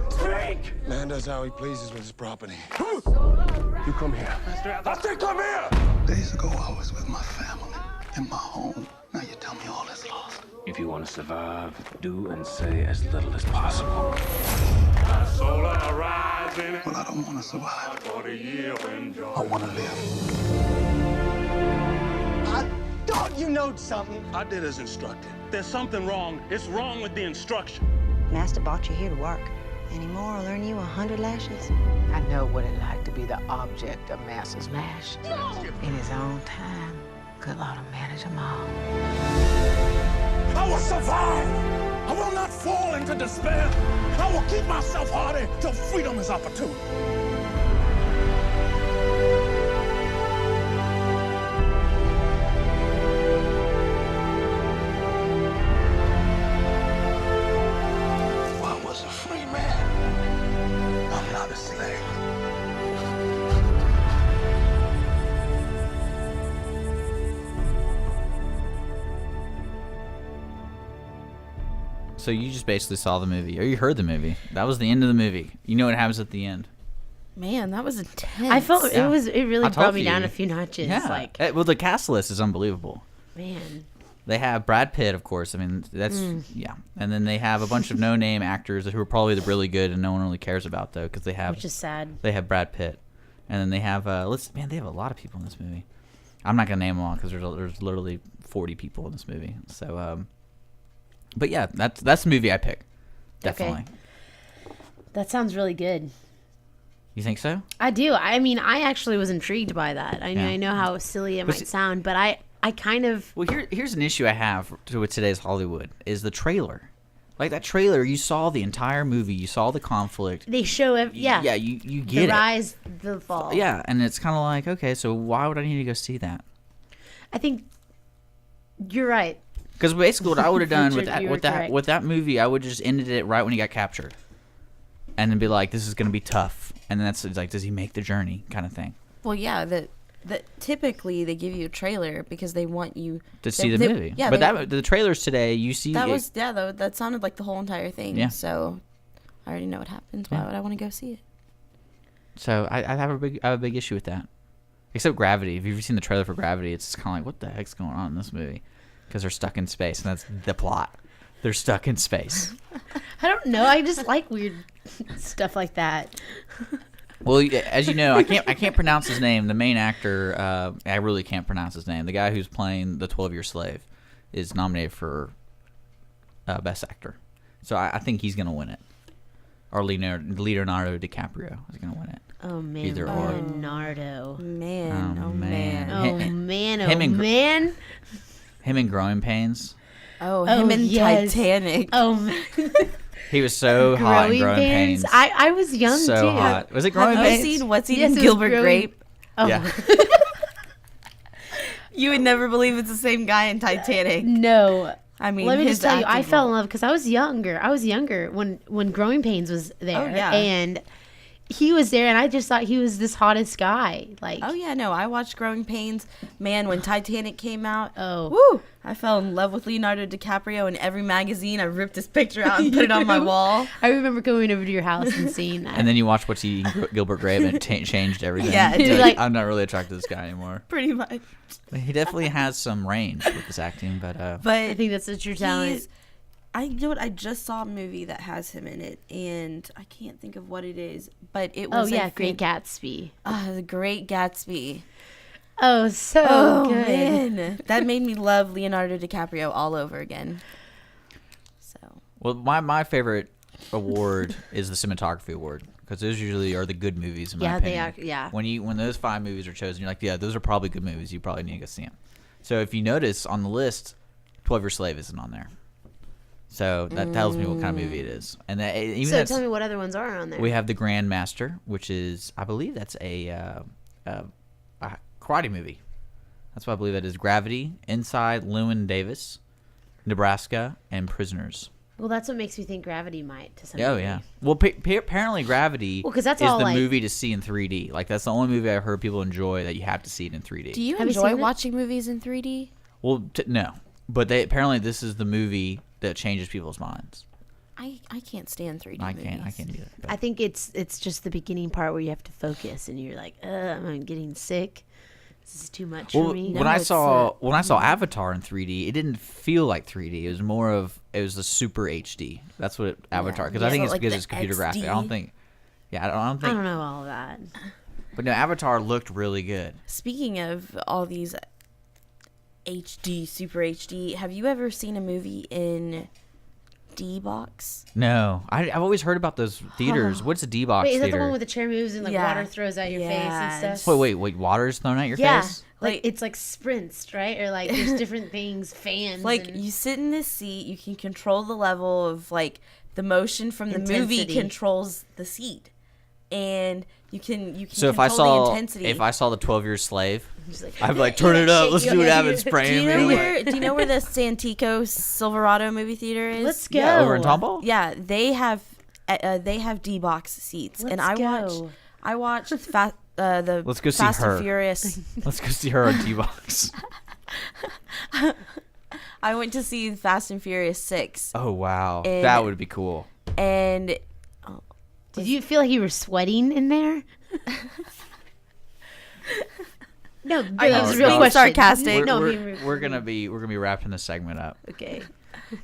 Man does how he pleases with his property. You come here. I said come here! Days ago, I was with my family, in my home. Now you tell me all is lost. If you want to survive, do and say as little as possible. Well, I don't want to survive. I want to live. I thought you knowed something. I did as instructed. There's something wrong. It's wrong with the instruction. Master brought you here to work. Any more, I'll earn you 100 lashes. I know what it like to be the object of Master's mash. In his own time, good Lord will manage them all. I will survive. I will not fall into despair. I will keep myself hardy till freedom is opportune. I was a free man. I'm not a slave. So you just basically saw the movie, or you heard the movie. That was the end of the movie. You know what happens at the end. Man, that was intense. I felt it really I brought told me you. down a few notches. Yeah. Like, Well, the cast list is unbelievable. man. They have Brad Pitt, of course. I mean, that's yeah. And then they have a bunch of no-name actors who are probably really good and no one really cares about though, because they have Which is sad. They have Brad Pitt, and then they have they have a lot of people in this movie. I'm not gonna name them all because there's literally 40 people in this movie. So, but yeah, that's the movie I pick. Definitely. Okay. That sounds really good. You think so? I do. I mean, I actually was intrigued by that. Yeah. I know how silly it But might see- sound, but I kind of... Well, here's an issue I have with today's Hollywood is the trailer. Like that trailer, you saw the entire movie, you saw the conflict. They show yeah. Yeah, you get the it. rise, the fall. Yeah, and it's kind of like, okay, so why would I need to go see that? I think you're right. Because basically, what I would have done You were correct. with that movie, I would have just ended it right when he got captured, and then be like, "This is gonna be tough," and then it's like, "Does he make the journey?" kind of thing. Well, yeah, that typically they give you a trailer because they want you To see the movie. Yeah, but the trailers today, you see. that sounded like the whole entire thing. Yeah. So I already know what happens. Why would I want to go see it? So I have a big issue with that. Except Gravity. If you've ever seen the trailer for Gravity, it's kind of like, what the heck's going on in this movie? Because they're stuck in space, and that's the plot. They're stuck in space. I don't know. I just like weird stuff like that. Well, as you know, I can't pronounce his name. The main actor, I really can't pronounce his name. The guy who's playing the 12-year slave is nominated for Best Actor. So I think he's going to win it. Or Leonardo DiCaprio is going to win it. Oh, man. Either or. Leonardo. Man. Oh, man. Oh, man. Oh, him and- man. Him in Growing Pains. Oh, him in yes. Titanic. Oh, man. He was so hot in Growing Pains. I was young, so too. hot. Was it Growing Have you Pains? seen What's Yes, Eating it was Gilbert Growing- Grape? Oh. Yeah. You would never believe it's the same guy in Titanic. No. I mean, let me his just tell you, I acting fell in love because I was younger. I was younger when Growing Pains was there. Oh, yeah. And he was there, and I just thought he was this hottest guy. Like, Oh yeah, no, I watched Growing Pains. Man, when Titanic came out, oh, woo! I fell in love with Leonardo DiCaprio. In every magazine, I ripped his picture out and put it on my wall. I remember going over to your house and seeing that. And then you watch What's Eating Gilbert Grape, and it changed everything. Yeah, it You're did. like, I'm not really attracted to this guy anymore. Pretty much. He definitely has some range with his acting, but I think that's a true talent. I know what I just saw a movie that has him in it, and I can't think of what it is, but it was Great Gatsby. The Great Gatsby. Oh, so Oh good. man, that made me love Leonardo DiCaprio all over again. Well, my favorite award is the cinematography award because those usually are the good movies in my Yeah, opinion. they are. Yeah. When those 5 movies are chosen, you're like, yeah, those are probably good movies. You probably need to go see them. So if you notice on the list, 12 Years a Slave isn't on there. So that tells me what kind of movie it is. And that, even So tell me what other ones are on there. we have The Grandmaster, which is, I believe that's a karate movie. That's what I believe that is. Gravity, Inside, Llewyn Davis, Nebraska, and Prisoners. Well, that's what makes me think Gravity might to some Oh degree. yeah. Well, apparently Gravity Well, 'cause that's is all, the like- movie to see in 3D. Like that's the only movie I've heard people enjoy that you have to see it in 3D. Do you Have you enjoy seen it? watching movies in 3D? Well, no, but apparently this is the movie that changes people's minds. I can't stand 3D I movies. can't either. but- I think it's just the beginning part where you have to focus and you're like, I'm getting sick. This is too much Well, for me. when I saw Avatar in 3D, it didn't feel like 3D. It was the super HD. That's what Avatar. Because I think it's like because the it's computer graphic. I XD. don't think. Yeah, I don't think. I don't know all of that. But no, Avatar looked really good. Speaking of all these HD, super HD, have you ever seen a movie in D-Box? No, I've always heard about those theaters. What's a D-Box Wait, is that theater? the one with the chair moves and like Yeah. water throws out your face and Yeah. stuff? Wait, water's thrown at your Yeah, face? like Like- it's like sprints, right? Or like there's different things, fans. Like and- you sit in this seat, you can control the level of like the motion from the movie Intensity. controls the seat, and you can So if control I saw the intensity. the 12 Years Slave, Just like, I'd be like, turn it up. shake Let's your see what head. happens. do Spraying you know me. where? Do you know where the Santico Silverado movie theater is? Let's go. Yeah, over in Tomball? Yeah, they have D-Box seats, and Let's I go. watched the Let's go see Fast her. and Furious. Let's go see her on D-Box. I went to see Fast and Furious 6, Oh, wow. And- That would be cool. and Did you feel like you were sweating in there? No, that you was a real being question. sarcastic? No, We're gonna be wrapping this segment up. okay.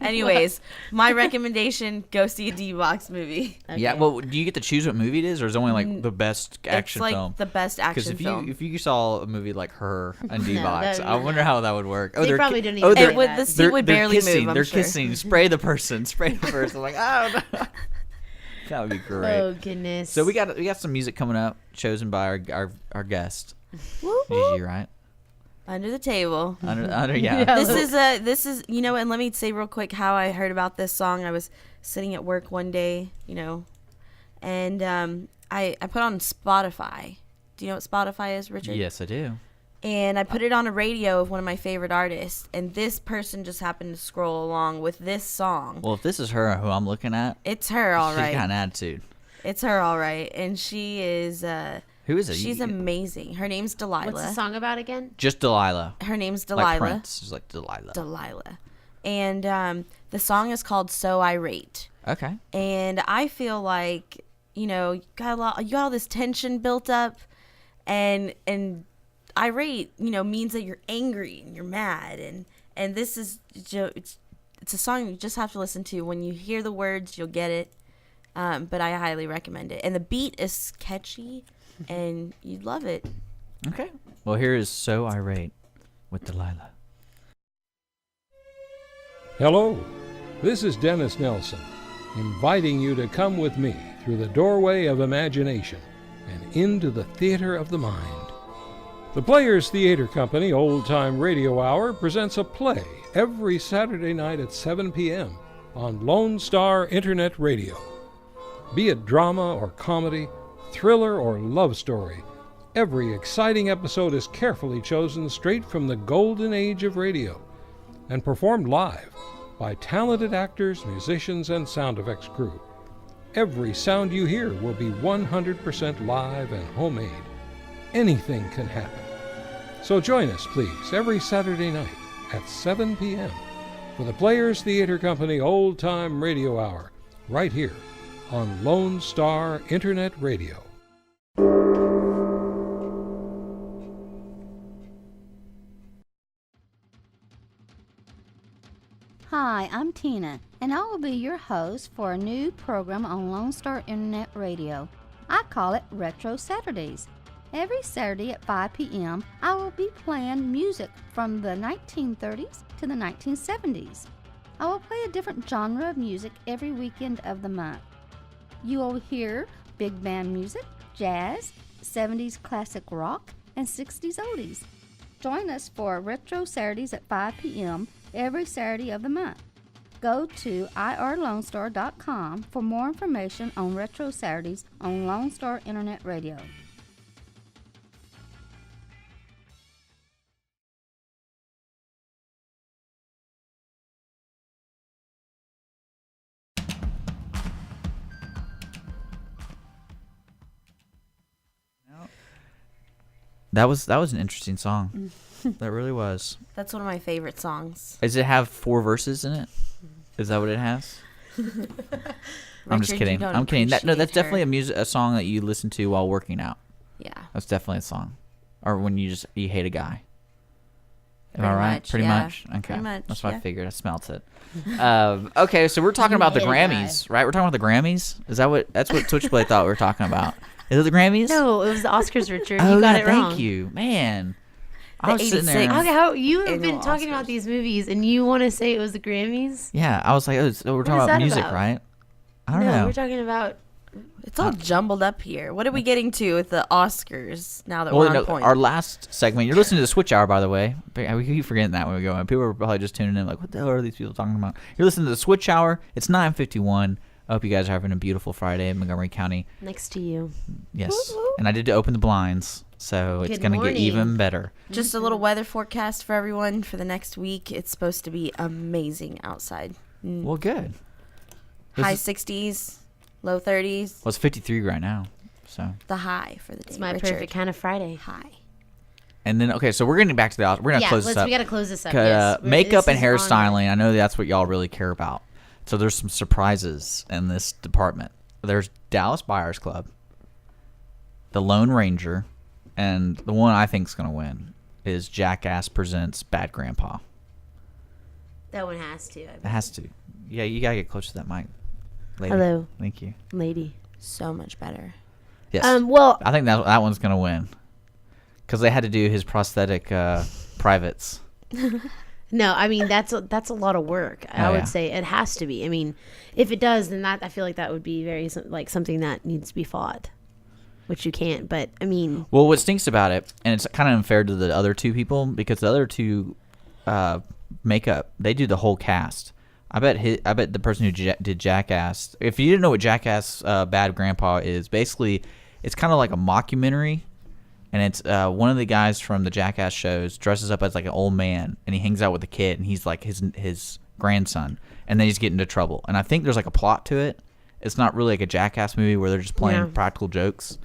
anyways, my recommendation: go see a D-Box movie. Yeah. Well, do you get to choose what movie it is, or is it only like the best action it's like film? the best action Because film. if you saw a movie like Her on D-Box, that'd I be wonder how that would work. They probably don't even oh, do they're, It would- that. the seat would barely kissing, move, I'm They're sure. kissing. Spray the person. Spray the person. Like, I don't know. That would be great. Oh goodness. So we got some music coming up, chosen by our guest, Gigi, right? Under the table. Yeah. This is you know, and let me say real quick how I heard about this song. I was sitting at work one day, you know, and I put on Spotify. Do you know what Spotify is, Richard? Yes, I do. And I put it on a radio of one of my favorite artists, and this person just happened to scroll along with this song. Well, if this is her who I'm looking at, It's her, all she's right. got an attitude. It's her, all right, and she is. Who is it? She's amazing. Her name's Delilah. What's the song about again? Just Delilah. Her name's Like Delilah. Prince. She's like Delilah. Delilah. And the song is called So Irate. Okay. And I feel like, you know, you got all this tension built up, and irate, you know, means that you're angry and you're mad, and this is it's a song you just have to listen to. When you hear the words, you'll get it. But I highly recommend it. And the beat is catchy, and you'd love it. Okay. Well, here is So Irate with Delilah. Hello, this is Dennis Nelson, inviting you to come with me through the doorway of imagination and into the theater of the mind. The Players Theater Company Old Time Radio Hour presents a play every Saturday night at 7 p.m. on Lone Star Internet Radio. Be it drama or comedy, thriller or love story, every exciting episode is carefully chosen straight from the golden age of radio and performed live by talented actors, musicians, and sound effects crew. Every sound you hear will be 100% live and homemade. Anything can happen. So join us, please, every Saturday night at 7 p.m. for the Players Theater Company Old Time Radio Hour, right here on Lone Star Internet Radio. Hi, I'm Tina, and I will be your host for a new program on Lone Star Internet Radio. I call it Retro Saturdays. Every Saturday at 5 p.m., I will be playing music from the 1930s to the 1970s. I will play a different genre of music every weekend of the month. You will hear big band music, jazz, 70s classic rock, and 60s oldies. Join us for Retro Saturdays at 5 p.m. every Saturday of the month. Go to irlonestar.com for more information on Retro Saturdays on Lone Star Internet Radio. That was an interesting song. That really was. That's one of my favorite songs. Does it have 4 verses in it? Is that what it has? I'm just kidding. I'm kidding. That's definitely a song that you listen to while working out. Yeah. That's definitely a song. Or when you hate a guy. Am I Pretty right? much, Pretty yeah. much? Okay. Pretty much, That's what I yeah. figured. I smelt it. Okay, so we're talking about the hate a guy. Grammys, right? We're talking about the Grammys? That's what Switchblade thought we were talking about. Is it the Grammys? No, it was the Oscars, Richard. Oh, You got yeah, it wrong. thank you. Man. I The was sitting there. 86. Okay, how you have been Annual talking about these movies and you want to say it was the Grammys? Yeah, I was like, we're talking is about that music, about? right? I don't No, know. we're talking about. It's all jumbled up here. What are we getting to with the Oscars now that Well, we're on no, point? our last segment, you're listening to the Switch Hour, by the way. We keep forgetting that when we go in. People are probably just tuning in like, what the hell are these people talking about? You're listening to the Switch Hour. It's 9:51. I hope you guys are having a beautiful Friday in Montgomery County. Next to you. Yes. And I did open the blinds, so it's Good going to get morning. even better. Just a little weather forecast for everyone for the next week. It's supposed to be amazing outside. Well, good. This High is- 60s, low 30s. Well, it's 53 right now. So. The high for the day. It's my Richard. perfect kind of Friday. High. And then, okay, so we're getting back to the Oscars. We're going to Yeah, close this up. we got to close this up. 'Cause, Yes. makeup This and is on- hairstyling, I know that's what y'all really care about. So there's some surprises in this department. There's Dallas Buyers Club, The Lone Ranger, and the one I think is going to win is Jackass Presents Bad Grandpa. That one has to. It has to. Yeah, you got to get close to that mic. Lady. Hello. Thank you. Lady. So much better. Yes. Well, I think that one's going to win because they had to do his prosthetic privates. No, I mean that's a lot of work. I Oh, would yeah. say it has to be. I mean, if it does, then I feel like that would be very like something that needs to be fought, which you can't. But I mean, Well, what stinks about it, and it's kind of unfair to the other two people because the other two makeup, they do the whole cast. I bet the person who did Jackass. If you didn't know what Jackass Bad Grandpa is, basically, it's kind of like a mockumentary, and it's one of the guys from the Jackass shows dresses up as like an old man, and he hangs out with a kid, and he's like his grandson, and then he's getting into trouble. And I think there's like a plot to it. It's not really like a Jackass movie where they're just playing Yeah. practical jokes,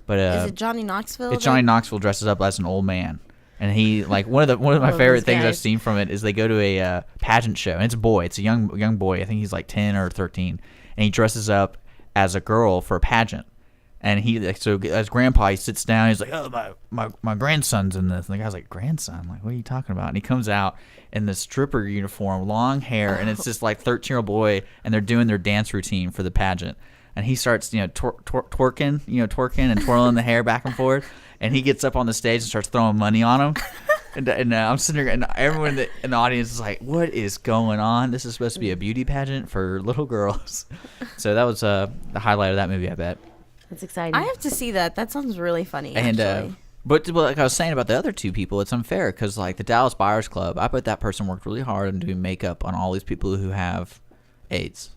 but Is it Johnny Knoxville? it's Johnny Knoxville dresses up as an old man, and he like one of my Love favorite those things I've guys. seen from it is they go to a pageant show, and it's a boy, it's a young boy. I think he's like 10 or 13, and he dresses up as a girl for a pageant. And he like, so as grandpa, he sits down. He's like, "Oh, my grandson's in this." And the guy's like, "Grandson? Like, what are you talking about?" And he comes out in this stripper uniform, long hair, and it's this like 13-year-old boy, and they're doing their dance routine for the pageant. And he starts, twerking and twirling the hair back and forth. And he gets up on the stage and starts throwing money on him. And I'm sitting there, and everyone in the audience is like, "What is going on? This is supposed to be a beauty pageant for little girls." So that was the highlight of that movie, I bet. that's exciting. I have to see that. That sounds really funny. And actually. but like I was saying about the other two people, it's unfair because like the Dallas Buyers Club, I bet that person worked really hard on doing makeup on all these people who have AIDS,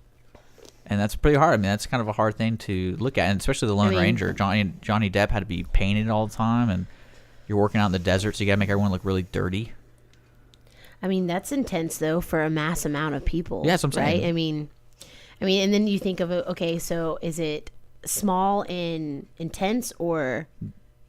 and that's pretty hard. I mean, that's kind of a hard thing to look at, and especially the Lone Ranger. Johnny Depp had to be painted all the time, and you're working out in the desert, so you got to make everyone look really dirty. I mean, that's intense though for a mass amount of people. Yeah, that's what I'm saying. Right? I mean, and then you think of it. Okay, so is it small and intense, or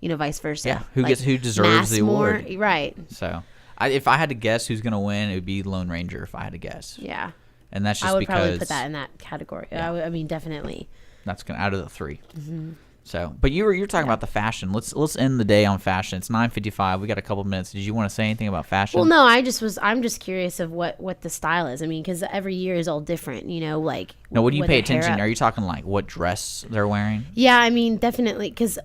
vice versa? Yeah, who Like, deserves mass the more? award? Right. So, if I had to guess who's gonna win, it would be Lone Ranger. If I had to guess, Yeah. and that's just I would because probably put that in that category. Yeah. I mean, definitely. that's gonna out of the three. Mhm. So, but you're talking about the fashion. Let's end the day on fashion. It's 9:55. We got a couple minutes. Did you want to say anything about fashion? Well, no, I'm just curious of what the style is. I mean, because every year is all different. Like. No, what do you with pay their hair attention? up. Are you talking like what dress they're wearing? Yeah, I mean, definitely, because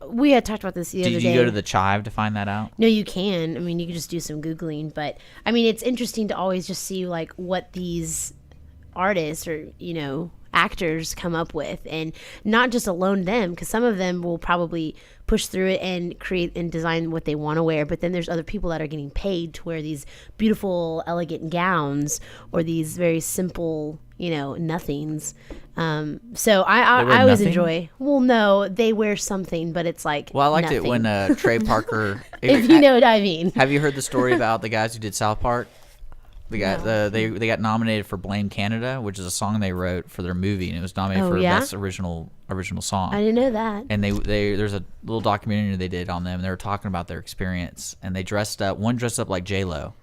we had talked about this the other day. Did you go to the Chive to find that out? No, you can. I mean, you can just do some Googling. But, I mean, it's interesting to always just see, like, what these artists or, you know, actors come up with. And not just alone them, because some of them will probably push through it and create and design what they want to wear. But then there's other people that are getting paid to wear these beautiful, elegant gowns or these very simple, you know, nothings. So I always enjoy. Well, no, they wear something, but it's like Well, I liked nothing. it when Trey Parker. If you know what I mean. Have you heard the story about the guys who did South Park? The guy, they got nominated for "Blame Canada," which is a song they wrote for their movie, and it was nominated for best original song. I didn't know that. And there's a little documentary they did on them. And they were talking about their experience, and they dressed up. One dressed up like J-Lo,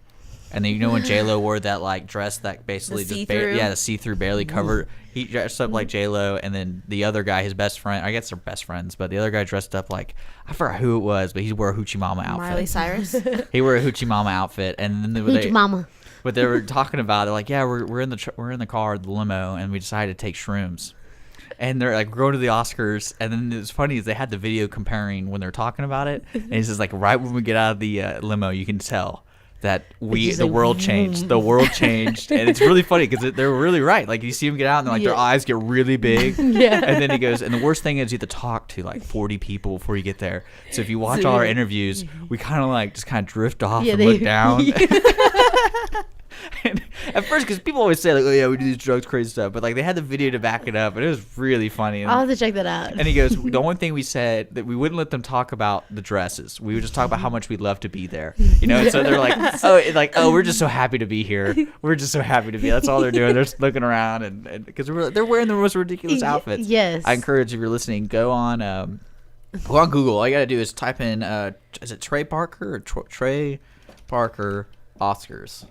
and then you know when J-Lo wore that like dress that basically the see-through barely covered. He dressed up like J-Lo, and then the other guy, his best friend, I guess they're best friends, but the other guy dressed up like, I forgot who it was, but he wore a Hoochie Mama outfit. Miley Cyrus. He wore a Hoochie Mama outfit, and then Hoochie Mama. But they were talking about it, like, yeah, we're in the car, the limo, and we decided to take shrooms. And they're like, we're going to the Oscars, and then it's funny is they had the video comparing when they're talking about it, and he says like, right when we get out of the limo, you can tell that the world changed. The world changed, and it's really funny because they're really right. Like you see them get out, and they're like their eyes get really big. Yeah. And then he goes, and the worst thing is you have to talk to like 40 people before you get there. So if you watch all our interviews, we kind of drift off and look down. And at first, because people always say like, oh yeah, we do these drugs, crazy stuff, but like they had the video to back it up, and it was really funny. And, I'll have to check that out. And he goes, the only thing we said that we wouldn't let them talk about the dresses. We would just talk about how much we'd love to be there, you know. And so they're like, oh, we're just so happy to be here. We're just so happy to be. That's all they're doing. They're just looking around and because they're wearing the most ridiculous outfits. Yes. I encourage if you're listening, go on Google. All you gotta do is type in is it Trey Parker or Trey Parker Oscars.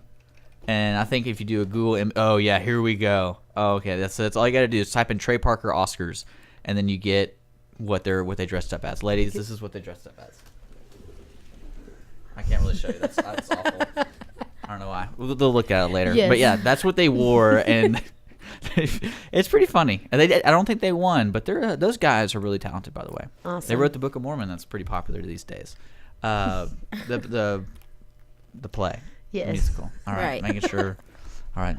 And I think if you do a Google, oh yeah, here we go. Oh, okay, that's all you got to do is type in Trey Parker Oscars, and then you get what they dressed up as. Ladies, this is what they dressed up as. I can't really show you. That's awful. I don't know why. They'll look at it later. Yes. But yeah, that's what they wore, and it's pretty funny. And I don't think they won, but those guys are really talented, by the way. Awesome. They wrote the Book of Mormon. That's pretty popular these days. The play. Yes. Musical. All right. Right. Making sure. All right.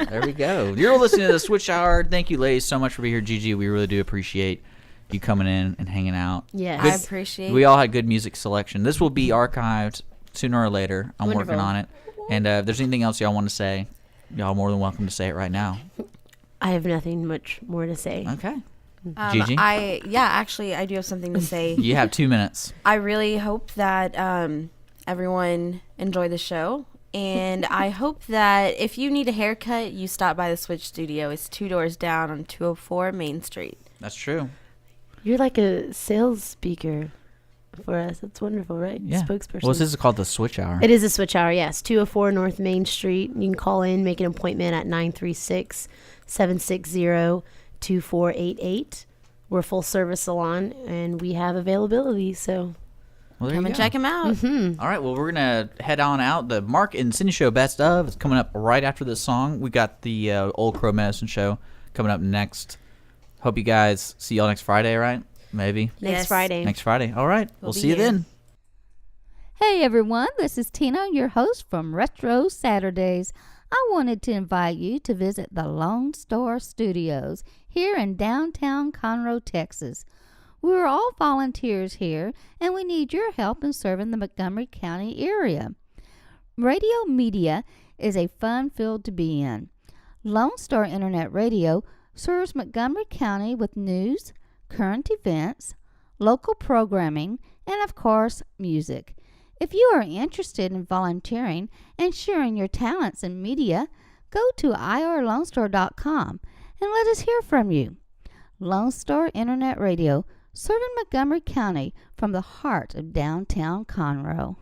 There we go. You're listening to the Switch Hour. Thank you, ladies, so much for being here. Gigi, we really do appreciate you coming in and hanging out. Yes. I appreciate it. We all had good music selection. This will be archived sooner or later. I'm Wonderful. working on it. And if there's anything else y'all want to say, y'all are more than welcome to say it right now. I have nothing much more to say. Okay. Gigi? Actually, I do have something to say. You have 2 minutes. I really hope that everyone enjoyed the show. And I hope that if you need a haircut, you stop by the Switch Studio. It's 2 doors down on 204 Main Street. That's true. You're like a sales speaker for us. That's wonderful, right? Yeah. Spokesperson. Well, this is called the Switch Hour. It is a Switch Hour, yes. 204 North Main Street. You can call in, make an appointment at 936-760-2488. We're a full-service salon, and we have availability, so... Well, there Come you and go. check them out. Mm-hmm. All right, well, we're going to head on out. The Mark and Cindy Show Best Of is coming up right after this song. We got the Old Crow Medicine Show coming up next. Hope you guys see y'all next Friday, right? Maybe. Next Friday. Next Friday. All right. We'll be see you here. then. Hey everyone, this is Tina, your host from Retro Saturdays. I wanted to invite you to visit the Lone Star Studios here in downtown Conroe, Texas. We're all volunteers here, and we need your help in serving the Montgomery County area. Radio media is a fun field to be in. Lone Star Internet Radio serves Montgomery County with news, current events, local programming, and of course, music. If you are interested in volunteering and sharing your talents in media, go to irlonestar.com and let us hear from you. Lone Star Internet Radio, serving Montgomery County from the heart of downtown Conroe.